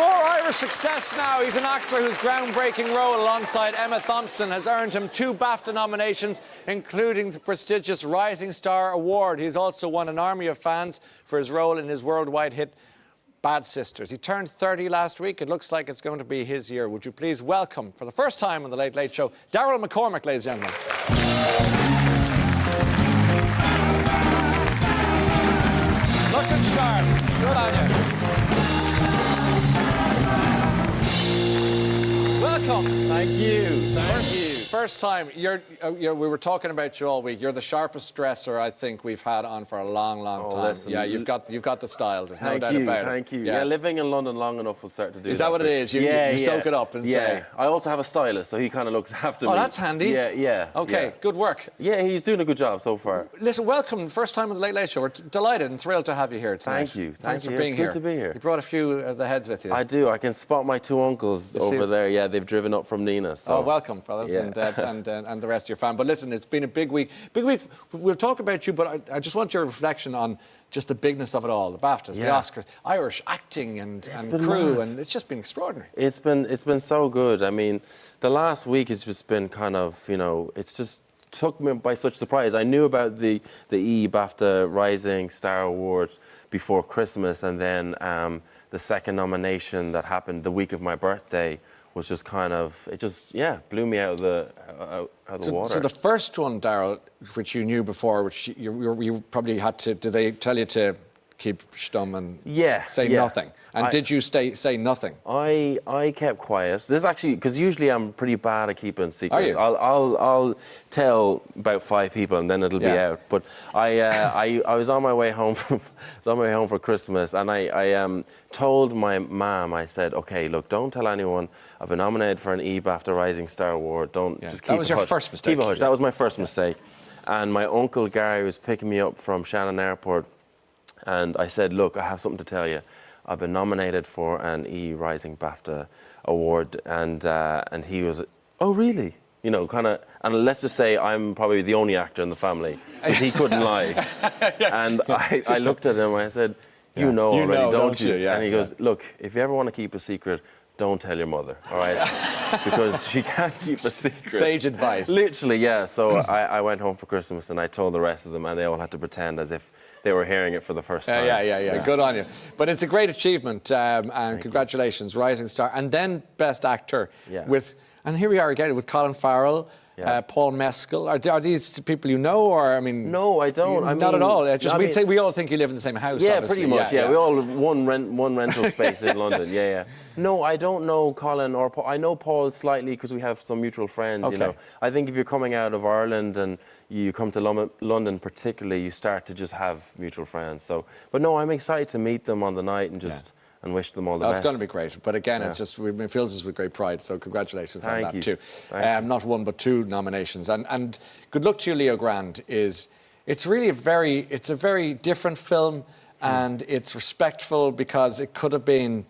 more Irish success now. He's an actor whose groundbreaking role alongside Emma Thompson has earned him 2 BAFTA nominations, including the prestigious Rising Star Award. He's also won an army of fans for his role in his worldwide hit Bad Sisters. He turned 30 last week. It looks like it's going to be his year. Would you please welcome, for the first time on The Late Late Show, Daryl McCormack, ladies and gentlemen. Looking sharp. Good on you. Welcome. Thank you. Thank you. First time. We were talking about you all week. You're the sharpest dresser I think we've had on for a long time. Listen, yeah, you've got the style. There's no doubt about it. Thank you. Yeah, living in London long enough will start to do. Is that what it is? You soak it up and say. I also have a stylist, so he kind of looks after me. Oh, that's handy. Yeah. Okay, good work. Yeah, he's doing a good job so far. Listen, welcome. First time on The Late Late Show. We're delighted and thrilled to have you here tonight. Thank you. Thanks for being here. It's good to be here. You brought a few of the heads with you. I do. I can spot my 2 uncles over there. Yeah, they've driven up from Nina. So. Oh, welcome, fellas, and the rest of your fam. But listen, it's been a big week. We'll talk about you, but I just want your reflection on just the bigness of it all. The BAFTAs, the Oscars, Irish acting and crew, and it's just been extraordinary. It's been so good. I mean, the last week has just been kind of, it's just took me by such surprise. I knew about the BAFTA Rising Star Award before Christmas, and then the second nomination that happened the week of my birthday was just kind of, it just, blew me out of the water. So the first one, Daryl, which you knew before, which you probably had to, did they tell you to keep stum and say nothing? And did you say nothing? I kept quiet. This is actually, because usually I'm pretty bad at keeping secrets. Are you? I'll tell about 5 people and then it'll be out. But I was on my way home for Christmas, and I told my mum, I said, okay, look, don't tell anyone I've been nominated for an BAFTA Rising Star Award. Just keep that was your first mistake. Keep a hush. That was my first mistake. And my uncle Gary was picking me up from Shannon Airport, and I said, look, I have something to tell you. I've been nominated for an Rising BAFTA Award, and he was, oh really? Kind of, and let's just say I'm probably the only actor in the family, because he couldn't lie. And I looked at him and I said, you know already, don't you? And he goes, look, if you ever want to keep a secret, don't tell your mother, all right? Because she can't keep a secret. Sage advice. Literally, yeah. So I went home for Christmas and I told the rest of them, and they all had to pretend as if they were hearing it for the first time. Yeah. Good on you. But it's a great achievement, and congratulations, Rising Star. And then Best Actor with, and here we are again with Colin Farrell, Paul Mescal. Are these people you know, or I mean? No, I don't. Not at all. We all think you live in the same house. Yeah, obviously. pretty much. Yeah, we all have one rental space in London. Yeah. No, I don't know Colin or Paul. I know Paul slightly because we have some mutual friends. Okay. I think if you're coming out of Ireland and you come to London, particularly, you start to just have mutual friends. So, but no, I'm excited to meet them on the night and just. And wish them all the best. It's going to be great. But again, it fills us with great pride. So congratulations on that too. Not 1 but 2 nominations. And good luck to you, Leo Grand. It's really a very different film, and it's respectful because it could have been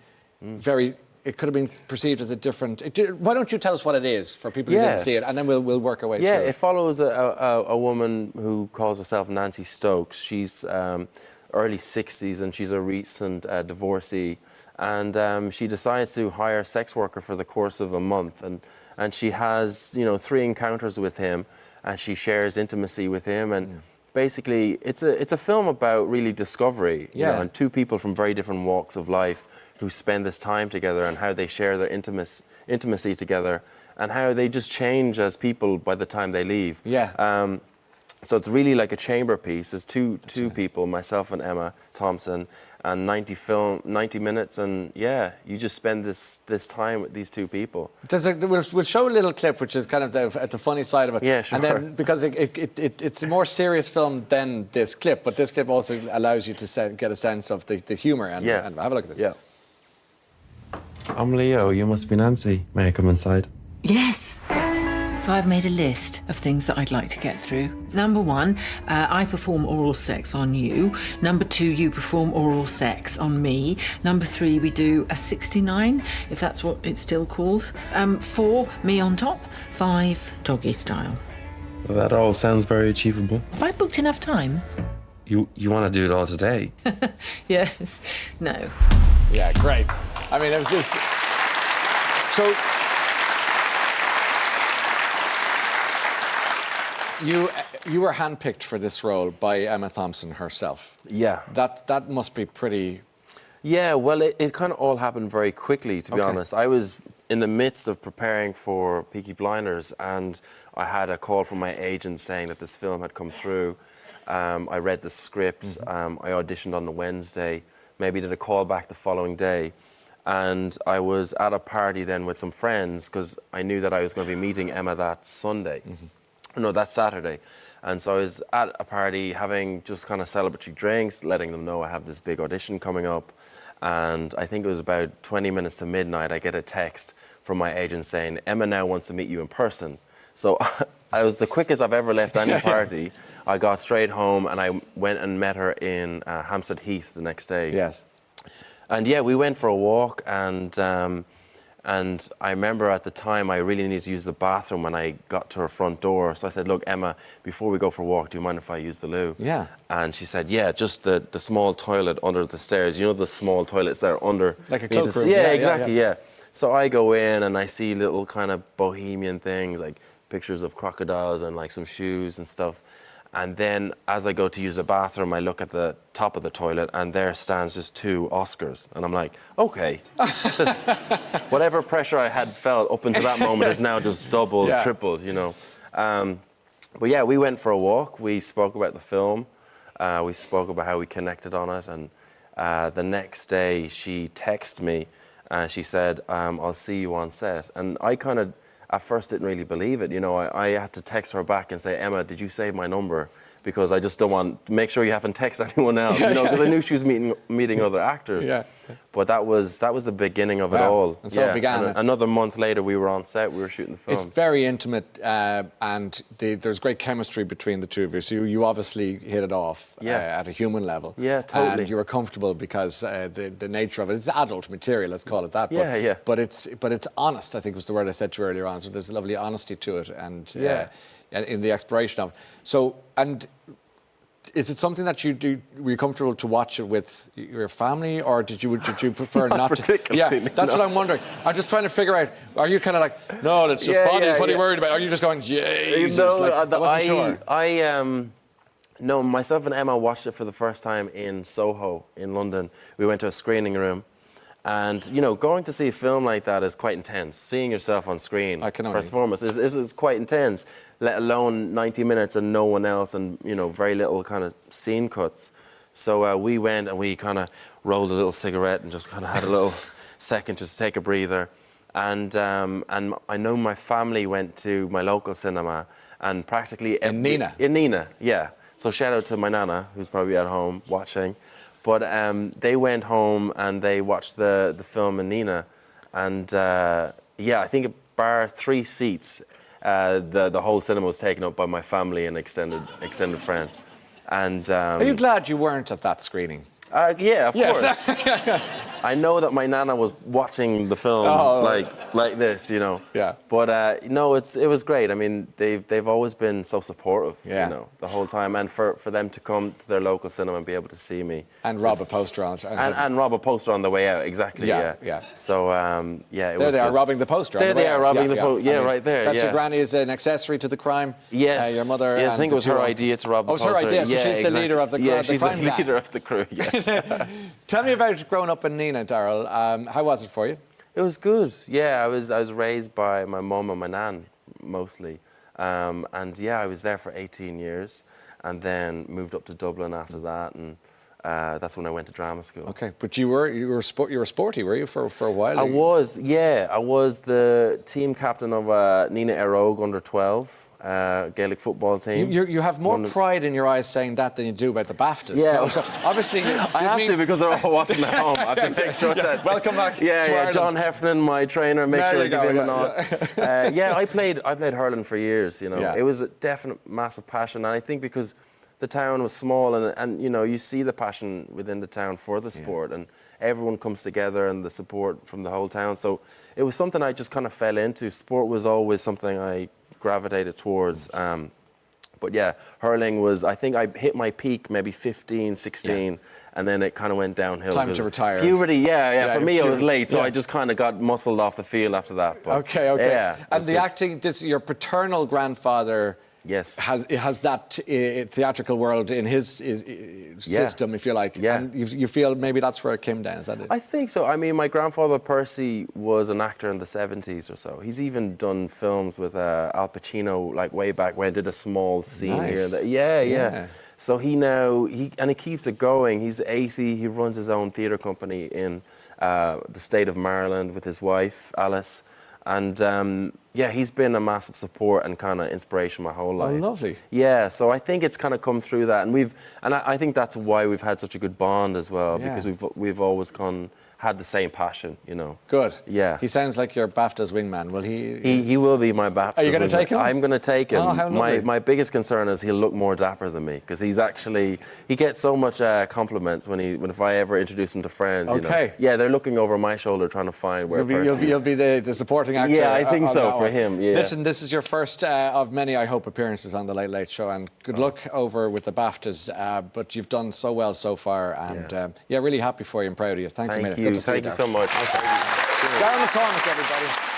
perceived as a different. Why don't you tell us what it is for people who didn't see it, and then we'll work our way through it. Yeah, it follows a woman who calls herself Nancy Stokes. She's early 60s, and she's a recent divorcee, and she decides to hire a sex worker for the course of a month, and she has 3 encounters with him, and she shares intimacy with him, and basically it's a film about really discovery, and 2 people from very different walks of life who spend this time together, and how they share their intimacy together, and how they just change as people by the time they leave. So it's really like a chamber piece. There's two people, myself and Emma Thompson, and 90 minutes, and you just spend this time with these 2 people. We'll show a little clip, which is kind of the funny side of it. Yeah, sure. And then, because it's a more serious film than this clip, but this clip also allows you to get a sense of the humour. And have a look at this. Yeah. I'm Leo. You must be Nancy. May I come inside? Yes. So I've made a list of things that I'd like to get through. Number 1, I perform oral sex on you. Number 2, you perform oral sex on me. Number 3, we do a 69, if that's what it's still called. 4, me on top. 5, doggy style. Well, that all sounds very achievable. Have I booked enough time? You want to do it all today? Yes. No. Yeah, great. I mean, it was just... So... You were handpicked for this role by Emma Thompson herself. Yeah. That must be pretty... Yeah, well, it kind of all happened very quickly, to be honest. I was in the midst of preparing for Peaky Blinders, and I had a call from my agent saying that this film had come through. I read the script. I auditioned on the Wednesday, maybe did a call back the following day. And I was at a party then with some friends, because I knew that I was going to be meeting Emma that Sunday. No, that Saturday. And so I was at a party having just kind of celebratory drinks, letting them know I have this big audition coming up. And I think it was about 20 minutes to midnight, I get a text from my agent saying, Emma now wants to meet you in person. So I was the quickest I've ever left any party. I got straight home and I went and met her in Hampstead Heath the next day. Yes. And yeah, we went for a walk, and I remember at the time I really needed to use the bathroom when I got to her front door. So I said, look, Emma, before we go for a walk, do you mind if I use the loo? Yeah. And she said, yeah, just the small toilet under the stairs. You know the small toilets there under... Like a cloakroom. Yeah, exactly, yeah. So I go in and I see little kind of bohemian things, like pictures of crocodiles and like some shoes and stuff. And then as I go to use the bathroom, I look at the top of the toilet and there stands just 2 Oscars. And I'm like, okay. Whatever pressure I had felt up until that moment is now just doubled, tripled, you know. But yeah, we went for a walk. We spoke about the film. We spoke about how we connected on it. And the next day she texted me and she said, I'll see you on set. And I kind of, at first didn't really believe it. You know, I had to text her back and say, Emma, did you save my number? Because I just don't want, make sure you haven't texted anyone else, you know, because I knew she was meeting other actors. Yeah. But that was the beginning of it all. And so it began. And another month later, we were on set, we were shooting the film. It's very intimate, and there's great chemistry between the two of you. So you obviously hit it off at a human level. Yeah, totally. And you were comfortable because the nature of it, it's adult material, let's call it that. But, But it's honest, I think was the word I said to you earlier on. So there's a lovely honesty to it, and in the exploration of it. So, and is it something that you do? Were you comfortable to watch it with your family, or did you prefer not particularly, to? Yeah, that's what I'm wondering. I'm just trying to figure out. Are you kind of like, no, it's just bodies. What are you worried about? Are you just going, Jesus? No, I wasn't sure. No, myself and Emma watched it for the first time in Soho in London. We went to a screening room. And, you know, going to see a film like that is quite intense. Seeing yourself on screen, first and foremost, is quite intense, let alone 90 minutes and no one else and, you know, very little kind of scene cuts. So we went and we kind of rolled a little cigarette and just kind of had a little second just to take a breather. And I know my family went to my local cinema and practically... In Nina? In Nina, yeah. So shout out to my nana, who's probably at home watching. But they went home and they watched the film in Nina. And yeah, I think bar 3 seats, the whole cinema was taken up by my family and extended friends. And are you glad you weren't at that screening? Yeah, of course. I know that my nana was watching the film like this, you know. Yeah. But no, it was great. I mean, they've always been so supportive, you know, the whole time. And for them to come to their local cinema and be able to see me. And rob a poster on it. And rob a poster on the way out, exactly, yeah. So, yeah, it was There they are, good. robbing the poster on the way out. There they are, robbing the poster. Yeah, I mean, right there, That's your granny as an accessory to the crime? Yes. Your mother? Yes, I think it was her idea to rob the poster. Oh, it was her idea, so she's the leader of the crime. Yeah, she's the leader of the crew, yeah. Tell me about growing up in Nina, Daryl. How was it for you? It was good. Yeah, I was raised by my mum and my nan mostly, and yeah, I was there for 18 years, and then moved up to Dublin after that, and that's when I went to drama school. Okay, but you were sporty, were you, for a while? I was, yeah. I was the team captain of Nina Erogue under 12. Gaelic football team. You have more pride in your eyes saying that than you do about the BAFTAs. Yeah. So obviously... I have to because they're all watching at home. I have to make sure that... Welcome back to Ireland. John Heffernan, my trainer, make sure I give him a nod. Yeah, I played hurling for years, you know. It was a definite massive passion, and I think because the town was small and you know, you see the passion within the town for the sport, and everyone comes together and the support from the whole town. So it was something I just kind of fell into. Sport was always something I gravitated towards. But yeah, hurling was, I think I hit my peak maybe 15, 16, and then it kind of went downhill. Time to retire. Puberty, yeah. For me, I was puberty, late, so yeah. I just kind of got muscled off the field after that. But, Okay. Yeah, And the good. acting, your paternal grandfather Yes. has that theatrical world in his system, if you like. Yeah. And you feel maybe that's where it came down, is that it? I think so. I mean, my grandfather Percy was an actor in the 70s or so. He's even done films with Al Pacino, like way back when, did a small scene Nice. here. Yeah. So he keeps it going. He's 80. He runs his own theatre company in the state of Maryland with his wife, Alice. And he's been a massive support and kind of inspiration my whole life. Oh, lovely. Yeah, so I think it's kind of come through that, and I think that's why we've had such a good bond as well, Yeah. because we've always had the same passion, you know. Good. Yeah. He sounds like your BAFTA's wingman. Will he? He will be my BAFTA. Are you gonna take him? I'm going to take him. Oh, how lovely. My biggest concern is he'll look more dapper than me, because he gets so much compliments if I ever introduce him to friends. You know. Okay. Yeah, they're looking over my shoulder trying to find where You'll be the supporting actor. Yeah, I think on so that for one. him. Yeah. Listen, this is your first of many, I hope, appearances on the Late Late Show, and good luck over with the BAFTAs. But you've done so well so far, and really happy for you and proud of you. Thanks a Thank million. you. Good to see Thank you Darryl. so much. Daryl McCormack, everybody.